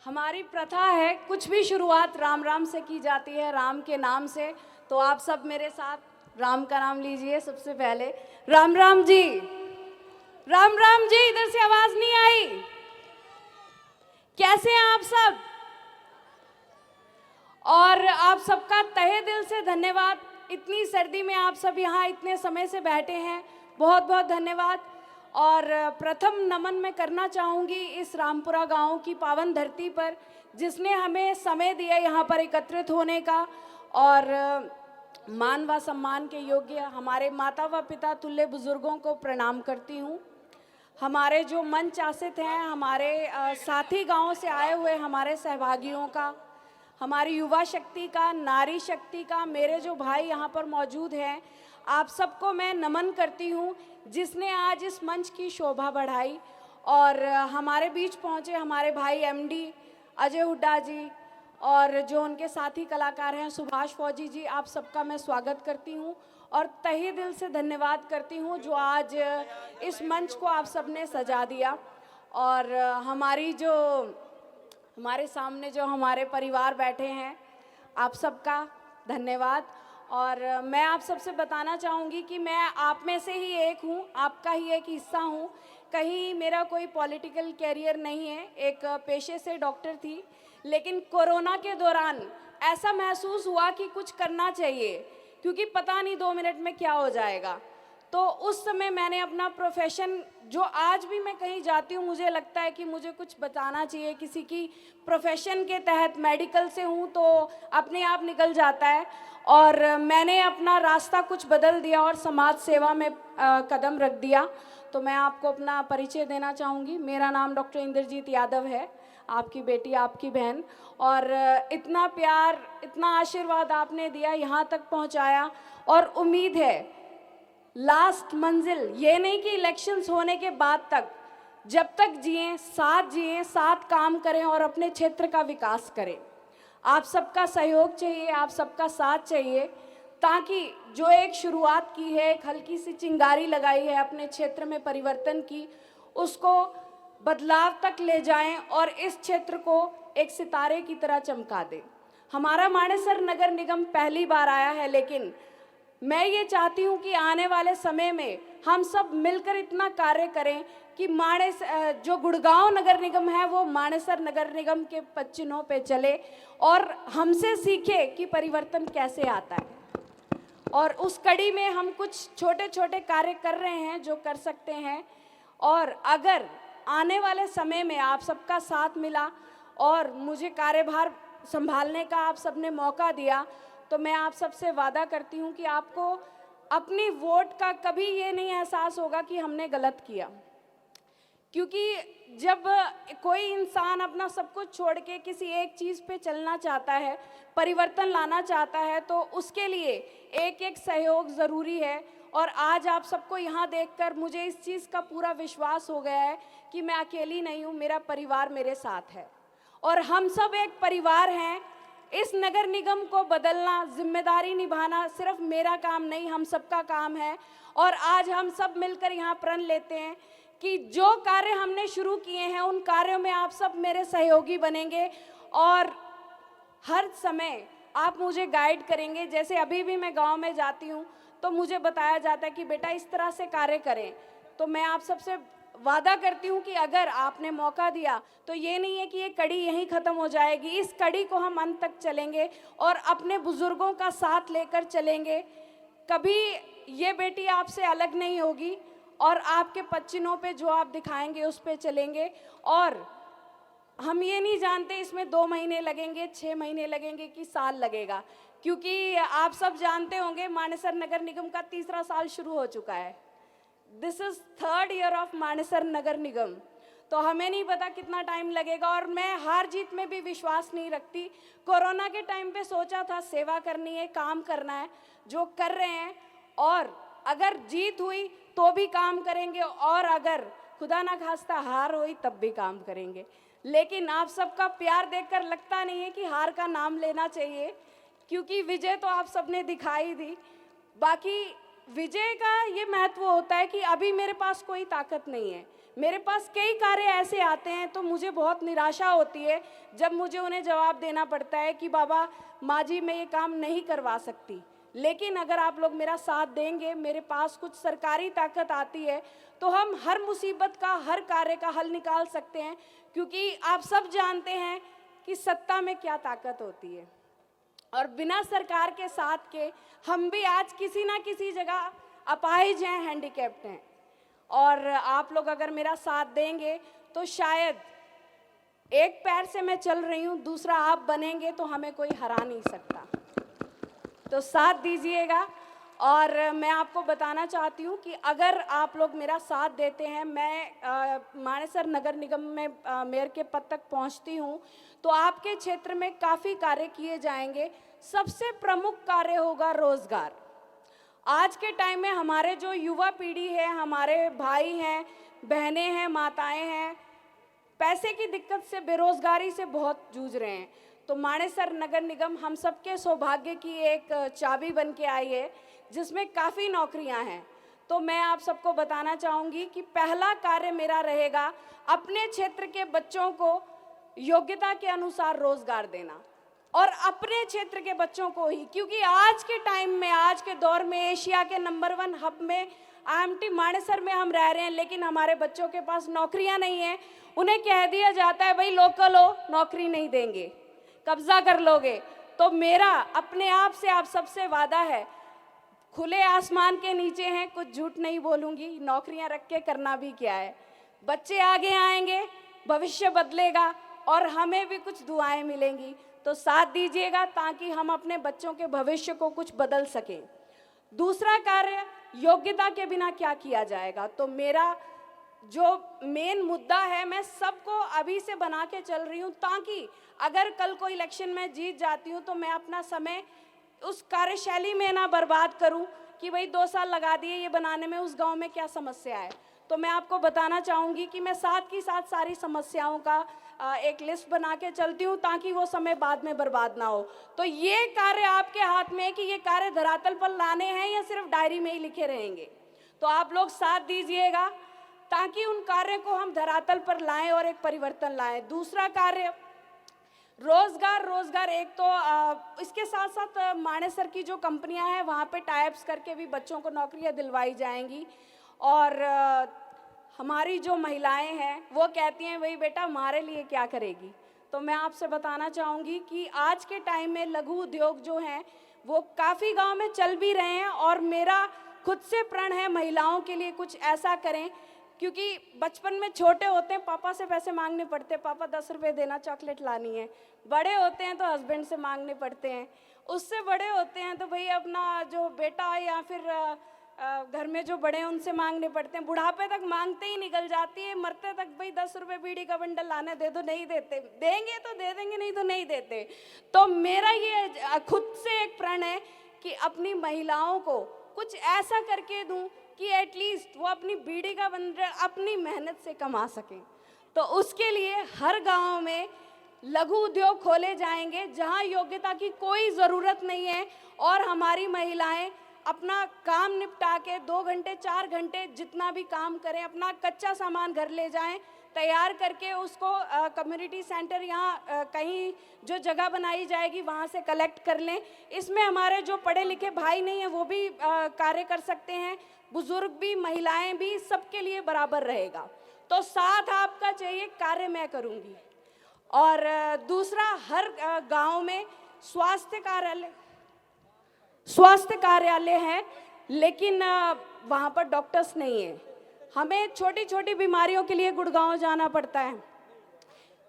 हमारी प्रथा है, कुछ भी शुरुआत राम राम से की जाती है, राम के नाम से। तो आप सब मेरे साथ राम का नाम लीजिए। सबसे पहले राम राम जी, राम राम जी। इधर से आवाज नहीं आई। कैसे हैं आप सब? और आप सबका तहे दिल से धन्यवाद। इतनी सर्दी में आप सब यहाँ इतने समय से बैठे हैं, बहुत बहुत धन्यवाद। और प्रथम नमन मैं करना चाहूँगी इस रामपुरा गांव की पावन धरती पर, जिसने हमें समय दिया यहाँ पर एकत्रित होने का। और मान व सम्मान के योग्य हमारे माता व पिता तुल्य बुजुर्गों को प्रणाम करती हूँ। हमारे जो मंच आसित हैं, हमारे साथी गाँव से आए हुए हमारे सहभागियों का, हमारी युवा शक्ति का, नारी शक्ति का, मेरे जो भाई यहाँ पर मौजूद हैं, आप सबको मैं नमन करती हूँ, जिसने आज इस मंच की शोभा बढ़ाई। और हमारे बीच पहुँचे हमारे भाई एमडी अजय हुड्डा जी और जो उनके साथी कलाकार हैं सुभाष फौजी जी, आप सबका मैं स्वागत करती हूँ और तहे दिल से धन्यवाद करती हूँ जो आज इस मंच को आप सबने सजा दिया। और हमारे सामने जो हमारे परिवार बैठे हैं, आप सबका धन्यवाद। और मैं आप सबसे बताना चाहूँगी कि मैं आप में से ही एक हूँ, आपका ही एक हिस्सा हूँ। कहीं मेरा कोई पॉलिटिकल कैरियर नहीं है, एक पेशे से डॉक्टर थी, लेकिन कोरोना के दौरान ऐसा महसूस हुआ कि कुछ करना चाहिए, क्योंकि पता नहीं 2 मिनट में क्या हो जाएगा। तो उस समय मैंने अपना प्रोफेशन, जो आज भी मैं कहीं जाती हूँ मुझे लगता है कि मुझे कुछ बताना चाहिए, किसी की प्रोफेशन के तहत, मेडिकल से हूँ तो अपने आप निकल जाता है। और मैंने अपना रास्ता कुछ बदल दिया और समाज सेवा में कदम रख दिया। तो मैं आपको अपना परिचय देना चाहूँगी। मेरा नाम डॉक्टर इंद्रजीत यादव है, आपकी बेटी, आपकी बहन। और इतना प्यार, इतना आशीर्वाद आपने दिया, यहाँ तक पहुँचाया। और उम्मीद है लास्ट मंजिल ये नहीं कि इलेक्शंस होने के बाद तक, जब तक जिएं, साथ काम करें और अपने क्षेत्र का विकास करें। आप सबका सहयोग चाहिए, आप सबका साथ चाहिए, ताकि जो एक शुरुआत की है, एक हल्की सी चिंगारी लगाई है अपने क्षेत्र में परिवर्तन की, उसको बदलाव तक ले जाएं और इस क्षेत्र को एक सितारे की तरह चमका दें। हमारा मानेसर नगर निगम पहली बार आया है, लेकिन मैं ये चाहती हूँ कि आने वाले समय में हम सब मिलकर इतना कार्य करें कि जो गुड़गांव नगर निगम है वो मानेसर नगर निगम के पच्चिनों पे चले और हमसे सीखे कि परिवर्तन कैसे आता है। और उस कड़ी में हम कुछ छोटे छोटे कार्य कर रहे हैं जो कर सकते हैं। और अगर आने वाले समय में आप सबका साथ मिला और मुझे कार्यभार संभालने का आप सबने मौका दिया, तो मैं आप सबसे वादा करती हूँ कि आपको अपनी वोट का कभी ये नहीं एहसास होगा कि हमने गलत किया। क्योंकि जब कोई इंसान अपना सब कुछ छोड़ के किसी एक चीज़ पे चलना चाहता है, परिवर्तन लाना चाहता है, तो उसके लिए एक एक सहयोग ज़रूरी है। और आज आप सबको यहाँ देखकर मुझे इस चीज़ का पूरा विश्वास हो गया है कि मैं अकेली नहीं हूँ, मेरा परिवार मेरे साथ है और हम सब एक परिवार हैं। इस नगर निगम को बदलना, जिम्मेदारी निभाना सिर्फ मेरा काम नहीं, हम सबका काम है। और आज हम सब मिलकर यहाँ प्रण लेते हैं कि जो कार्य हमने शुरू किए हैं उन कार्यों में आप सब मेरे सहयोगी बनेंगे और हर समय आप मुझे गाइड करेंगे। जैसे अभी भी मैं गांव में जाती हूँ तो मुझे बताया जाता है कि बेटा इस तरह से कार्य करें। तो मैं आप सबसे वादा करती हूँ कि अगर आपने मौका दिया तो ये नहीं है कि ये कड़ी यहीं ख़त्म हो जाएगी, इस कड़ी को हम अंत तक चलेंगे और अपने बुज़ुर्गों का साथ लेकर चलेंगे। कभी ये बेटी आपसे अलग नहीं होगी और आपके पच्चिनों पे जो आप दिखाएंगे उस पे चलेंगे। और हम ये नहीं जानते इसमें 2 महीने लगेंगे, 6 महीने लगेंगे कि साल लगेगा, क्योंकि आप सब जानते होंगे मानेसर नगर निगम का 3रा साल शुरू हो चुका है। This is 3rd year of Manesar नगर निगम। तो हमें नहीं पता कितना टाइम लगेगा और मैं हार जीत में भी विश्वास नहीं रखती। कोरोना के टाइम पे सोचा था सेवा करनी है, काम करना है, जो कर रहे हैं। और अगर जीत हुई तो भी काम करेंगे और अगर खुदा ना खास्ता हार हुई तब भी काम करेंगे। लेकिन आप सबका प्यार देखकर लगता नहीं है कि हार का नाम लेना चाहिए, क्योंकि विजय तो आप सबने दिखाई दी। बाकी विजय का ये महत्व होता है कि अभी मेरे पास कोई ताकत नहीं है, मेरे पास कई कार्य ऐसे आते हैं तो मुझे बहुत निराशा होती है जब मुझे उन्हें जवाब देना पड़ता है कि बाबा माँ जी मैं ये काम नहीं करवा सकती। लेकिन अगर आप लोग मेरा साथ देंगे, मेरे पास कुछ सरकारी ताकत आती है तो हम हर मुसीबत का, हर कार्य का हल निकाल सकते हैं, क्योंकि आप सब जानते हैं कि सत्ता में क्या ताकत होती है। और बिना सरकार के साथ के हम भी आज किसी ना किसी जगह अपाहिज हैं, हैंडीकैप्ड हैं। और आप लोग अगर मेरा साथ देंगे तो शायद एक पैर से मैं चल रही हूँ, दूसरा आप बनेंगे तो हमें कोई हरा नहीं सकता। तो साथ दीजिएगा। और मैं आपको बताना चाहती हूँ कि अगर आप लोग मेरा साथ देते हैं, मैं मानेसर नगर निगम में मेयर के पद तक पहुँचती हूँ तो आपके क्षेत्र में काफ़ी कार्य किए जाएंगे। सबसे प्रमुख कार्य होगा रोजगार। आज के टाइम में हमारे जो युवा पीढ़ी है, हमारे भाई हैं, बहनें हैं, माताएं हैं, पैसे की दिक्कत से, बेरोजगारी से बहुत जूझ रहे हैं। तो मानेसर नगर निगम हम सबके सौभाग्य की एक चाबी बन के आई है जिसमें काफ़ी नौकरियां हैं। तो मैं आप सबको बताना चाहूँगी कि पहला कार्य मेरा रहेगा अपने क्षेत्र के बच्चों को योग्यता के अनुसार रोजगार देना, और अपने क्षेत्र के बच्चों को ही, क्योंकि आज के टाइम में, आज के दौर में एशिया के नंबर 1 हब में IMT मानेसर में हम रह रहे हैं, लेकिन हमारे बच्चों के पास नौकरियां नहीं हैं। उन्हें कह दिया जाता है भाई लोकल हो, नौकरी नहीं देंगे, कब्जा कर लोगे। तो मेरा अपने आप से आप सबसे वादा है, खुले आसमान के नीचे हैं, कुछ झूठ नहीं बोलूँगी, नौकरियां रख के करना भी क्या है। बच्चे आगे आएंगे, भविष्य बदलेगा और हमें भी कुछ दुआएं मिलेंगी। तो साथ दीजिएगा ताकि हम अपने बच्चों के भविष्य को कुछ बदल सकें। दूसरा कार्य, योग्यता के बिना क्या किया जाएगा। तो मेरा जो मेन मुद्दा है, मैं सबको अभी से बना के चल रही हूँ ताकि अगर कल को इलेक्शन में जीत जाती हूँ तो मैं अपना समय उस कार्यशैली में ना बर्बाद करूँ कि भाई 2 साल लगा दिए ये बनाने में, उस गांव में क्या समस्या है। तो मैं आपको बताना चाहूँगी कि मैं साथ ही साथ सारी समस्याओं का एक लिस्ट बना के चलती हूँ ताकि वो समय बाद में बर्बाद ना हो। तो ये कार्य आपके हाथ में है कि ये कार्य धरातल पर लाने हैं या सिर्फ डायरी में ही लिखे रहेंगे। तो आप लोग साथ दीजिएगा ताकि उन कार्य को हम धरातल पर लाएं और एक परिवर्तन लाएं। दूसरा कार्य रोजगार। रोजगार एक तो इसके साथ साथ मानेसर की जो कंपनियां हैं वहाँ पे टाइप्स करके भी बच्चों को नौकरियां दिलवाई जाएंगी। और हमारी जो महिलाएं हैं वो कहती हैं भाई बेटा हमारे लिए क्या करेगी। तो मैं आपसे बताना चाहूँगी कि आज के टाइम में लघु उद्योग जो हैं वो काफ़ी गांव में चल भी रहे हैं, और मेरा खुद से प्रण है महिलाओं के लिए कुछ ऐसा करें, क्योंकि बचपन में छोटे होते हैं पापा से पैसे मांगने पड़ते हैं, पापा 10 रुपये देना, चॉकलेट लानी है। बड़े होते हैं तो हस्बैंड से मांगने पड़ते हैं, उससे बड़े होते हैं तो भाई अपना जो बेटा या फिर घर में जो बड़े हैं उनसे मांगने पड़ते हैं। बुढ़ापे तक मांगते ही निकल जाती है, मरते तक भाई 10 रुपये बीड़ी का बंडल लाने दे दो, नहीं देते, देंगे तो दे देंगे, नहीं तो नहीं देते। तो मेरा ये खुद से एक प्रण है कि अपनी महिलाओं को कुछ ऐसा करके दूं कि एटलीस्ट वो अपनी बीड़ी का बंडल अपनी मेहनत से कमा सकें। तो उसके लिए हर गांव में लघु उद्योग खोले जाएंगे जहां योग्यता की कोई ज़रूरत नहीं है, और हमारी महिलाएं अपना काम निपटा के 2 घंटे 4 घंटे जितना भी काम करें, अपना कच्चा सामान घर ले जाएं, तैयार करके उसको कम्युनिटी सेंटर यहाँ कहीं जो जगह बनाई जाएगी वहाँ से कलेक्ट कर लें। इसमें हमारे जो पढ़े लिखे भाई नहीं हैं वो भी कार्य कर सकते हैं, बुजुर्ग भी, महिलाएं भी, सबके लिए बराबर रहेगा। तो साथ आपका चाहिए, कार्य मैं करूँगी। और दूसरा, हर गांव में स्वास्थ्य कार्यालय है, लेकिन वहाँ पर डॉक्टर्स नहीं है। हमें छोटी छोटी बीमारियों के लिए गुड़गांव जाना पड़ता है,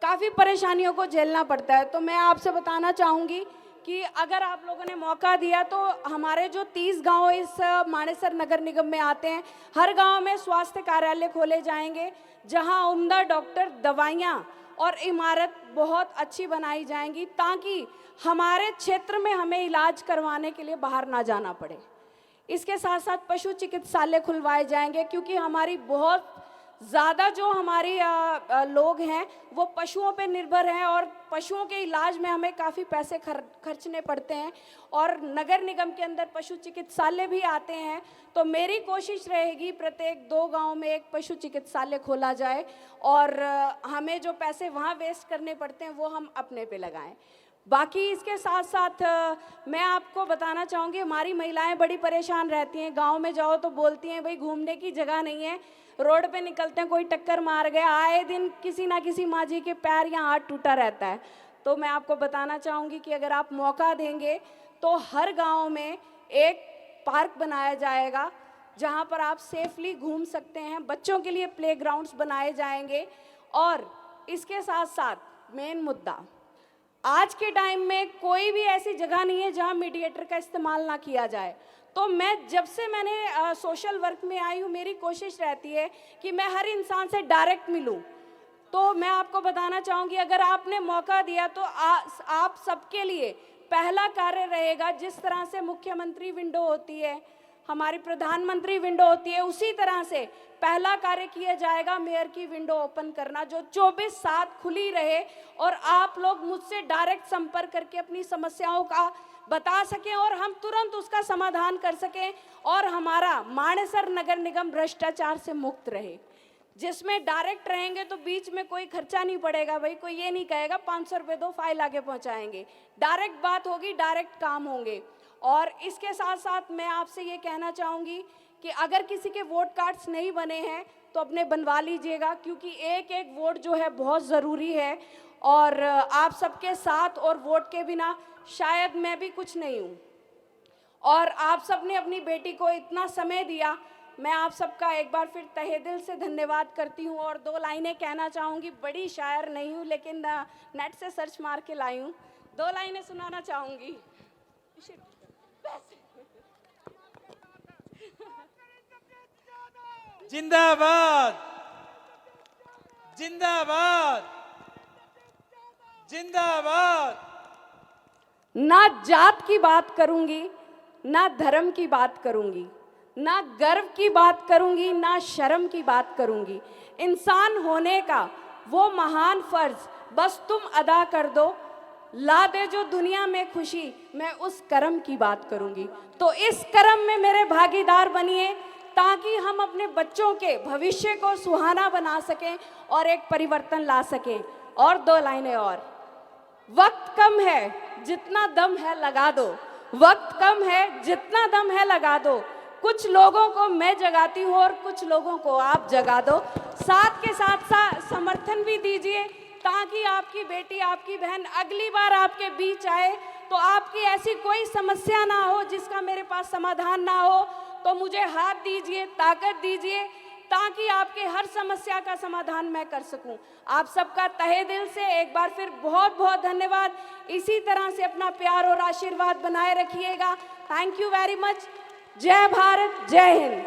काफ़ी परेशानियों को झेलना पड़ता है। तो मैं आपसे बताना चाहूँगी कि अगर आप लोगों ने मौका दिया तो हमारे जो 30 गांव इस मानेसर नगर निगम में आते हैं, हर गांव में स्वास्थ्य कार्यालय खोले जाएंगे जहां उम्दा डॉक्टर, दवाइयां और इमारत बहुत अच्छी बनाई जाएंगी ताकि हमारे क्षेत्र में हमें इलाज करवाने के लिए बाहर ना जाना पड़े। इसके साथ साथ पशु चिकित्सालय खुलवाए जाएंगे, क्योंकि हमारी बहुत ज़्यादा जो हमारी लोग हैं वो पशुओं पे निर्भर हैं और पशुओं के इलाज में हमें काफ़ी पैसे खर्चने पड़ते हैं और नगर निगम के अंदर पशु चिकित्सालय भी आते हैं। तो मेरी कोशिश रहेगी प्रत्येक 2 गांव में एक पशु चिकित्सालय खोला जाए और हमें जो पैसे वहाँ वेस्ट करने पड़ते हैं वो हम अपने पे लगाएं। बाकी इसके साथ साथ मैं आपको बताना चाहूँगी, हमारी महिलाएं बड़ी परेशान रहती हैं। गांव में जाओ तो बोलती हैं भाई घूमने की जगह नहीं है, रोड पे निकलते हैं कोई टक्कर मार गया, आए दिन किसी ना किसी माँ जी के पैर या हाथ टूटा रहता है। तो मैं आपको बताना चाहूँगी कि अगर आप मौका देंगे तो हर गाँव में एक पार्क बनाया जाएगा जहाँ पर आप सेफली घूम सकते हैं। बच्चों के लिए प्लेग्राउंड्स बनाए जाएंगे। और इसके साथ साथ मेन मुद्दा, आज के टाइम में कोई भी ऐसी जगह नहीं है जहां मीडिएटर का इस्तेमाल ना किया जाए। तो जब से मैंने सोशल वर्क में आई हूँ, मेरी कोशिश रहती है कि मैं हर इंसान से डायरेक्ट मिलूं। तो मैं आपको बताना चाहूँगी, अगर आपने मौका दिया तो आप सबके लिए पहला कार्य रहेगा, जिस तरह से मुख्यमंत्री विंडो होती है, हमारी प्रधानमंत्री विंडो होती है, उसी तरह से पहला कार्य किया जाएगा मेयर की विंडो ओपन करना, जो 24/7 खुली रहे और आप लोग मुझसे डायरेक्ट संपर्क करके अपनी समस्याओं का बता सकें और हम तुरंत उसका समाधान कर सकें और हमारा मानेसर नगर निगम भ्रष्टाचार से मुक्त रहे, जिसमें डायरेक्ट रहेंगे तो बीच में कोई खर्चा नहीं पड़ेगा। भाई कोई ये नहीं कहेगा 500 रुपये दो फाइल आगे पहुंचाएंगे, डायरेक्ट बात होगी, डायरेक्ट काम होंगे। और इसके साथ साथ मैं आपसे ये कहना चाहूँगी कि अगर किसी के वोट कार्ड्स नहीं बने हैं तो अपने बनवा लीजिएगा, क्योंकि एक एक वोट जो है बहुत ज़रूरी है और आप सबके साथ और वोट के बिना शायद मैं भी कुछ नहीं हूँ। और आप सब ने अपनी बेटी को इतना समय दिया, मैं आप सबका एक बार फिर तहे दिल से धन्यवाद करती हूँ। और 2 लाइनें कहना चाहूँगी, बड़ी शायर नहीं हूँ लेकिन नेट से सर्च मार के लाई हूँ, 2 लाइनें सुनाना चाहूँगी। जिंदाबाद जिंदाबाद जिंदाबाद। ना जात की बात करूंगी, ना धर्म की बात करूंगी, ना गर्व की बात करूंगी, ना शर्म की बात करूंगी। इंसान होने का वो महान फर्ज बस तुम अदा कर दो, ला दे जो दुनिया में खुशी, मैं उस कर्म की बात करूंगी। तो इस कर्म में मेरे भागीदार बनिए ताकि हम अपने बच्चों के भविष्य को सुहाना बना सकें और एक परिवर्तन ला सकें। और 2 लाइनें और, वक्त कम है जितना दम है लगा दो, वक्त कम है जितना दम है लगा दो, कुछ लोगों को मैं जगाती हूँ और कुछ लोगों को आप जगा दो। साथ के साथ समर्थन भी दीजिए ताकि आपकी बेटी, आपकी बहन अगली बार आपके बीच आए तो आपकी ऐसी कोई समस्या ना हो जिसका मेरे पास समाधान ना हो। तो मुझे हाथ दीजिए, ताकत दीजिए ताकि आपके हर समस्या का समाधान मैं कर सकूं। आप सबका तहे दिल से एक बार फिर बहुत बहुत धन्यवाद। इसी तरह से अपना प्यार और आशीर्वाद बनाए रखिएगा। Thank you very much. जय भारत, जय हिंद।